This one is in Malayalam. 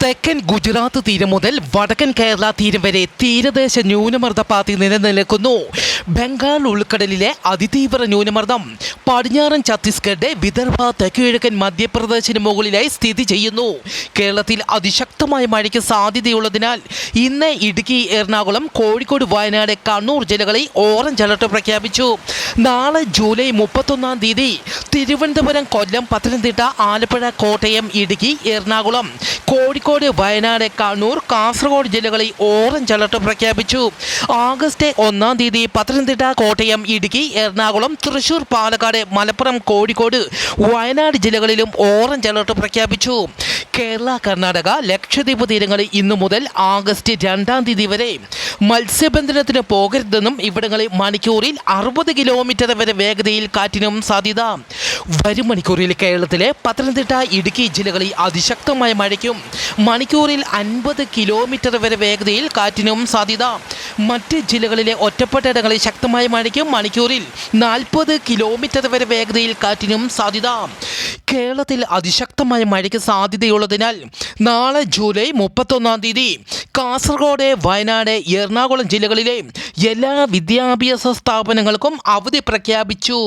തെക്കൻ ഗുജറാത്ത് തീരം മുതൽ വടക്കൻ കേരള തീരം വരെ തീരദേശ ന്യൂനമർദ്ദപാത്തി നിലനിൽക്കുന്നു. ബംഗാൾ ഉൾക്കടലിലെ അതിതീവ്ര ന്യൂനമർദ്ദം പടിഞ്ഞാറൻ ഛത്തീസ്ഗഡ്, വിദർഭ, തെക്കുകിഴക്കൻ മധ്യപ്രദേശിന് മുകളിലായി സ്ഥിതി ചെയ്യുന്നു. കേരളത്തിൽ അതിശക്തമായ മഴയ്ക്ക് സാധ്യതയുള്ളതിനാൽ ഇന്ന് ഇടുക്കി, എറണാകുളം, കോഴിക്കോട്, വയനാട്, കണ്ണൂർ ജില്ലകളിൽ ഓറഞ്ച് അലർട്ട് പ്രഖ്യാപിച്ചു. നാളെ ജൂലൈ 31-ാം തീയതി തിരുവനന്തപുരം, കൊല്ലം, പത്തനംതിട്ട, ആലപ്പുഴ, കോട്ടയം, ഇടുക്കി, എറണാകുളം, കോഴിക്കോട്, വയനാട്, കണ്ണൂർ, കാസർഗോഡ് ജില്ലകളിൽ ഓറഞ്ച് അലർട്ട് പ്രഖ്യാപിച്ചു. ആഗസ്റ്റ് 1-ാം തീയതി പത്തനംതിട്ട, കോട്ടയം, ഇടുക്കി, എറണാകുളം, തൃശൂർ, പാലക്കാട്, മലപ്പുറം, കോഴിക്കോട്, വയനാട് ജില്ലകളിലും ഓറഞ്ച് അലർട്ട് പ്രഖ്യാപിച്ചു. കേരള, കർണാടക, ലക്ഷദ്വീപ് തീരങ്ങളിൽ ഇന്നു മുതൽ ആഗസ്റ്റ് 2-ാം തീയതി വരെ മത്സ്യബന്ധനത്തിന് പോകരുതെന്നും ഇവിടങ്ങളിൽ മണിക്കൂറിൽ 60 കിലോമീറ്റർ വരെ വേഗതയിൽ കാറ്റിനും സാധ്യത. വരും മണിക്കൂറിൽ കേരളത്തിലെ പത്തനംതിട്ട, ഇടുക്കി ജില്ലകളിൽ അതിശക്തമായ മഴയ്ക്കും മണിക്കൂറിൽ 50 കിലോമീറ്റർ വരെ വേഗതയിൽ കാറ്റിനും സാധ്യത. മറ്റ് ജില്ലകളിലെ ഒറ്റപ്പെട്ട ഇടങ്ങളിൽ ശക്തമായ മഴയ്ക്കും മണിക്കൂറിൽ 40 കിലോമീറ്റർ വരെ വേഗതയിൽ കാറ്റിനും സാധ്യത. കേരളത്തിൽ അതിശക്തമായ മഴയ്ക്ക് സാധ്യതയുള്ളതിനാൽ നാളെ ജൂലൈ 31-ാം തീയതി കാസർഗോഡ്, വയനാട്, എറണാകുളം ജില്ലകളിലെ എല്ലാ വിദ്യാഭ്യാസ സ്ഥാപനങ്ങൾക്കും അവധി പ്രഖ്യാപിച്ചു.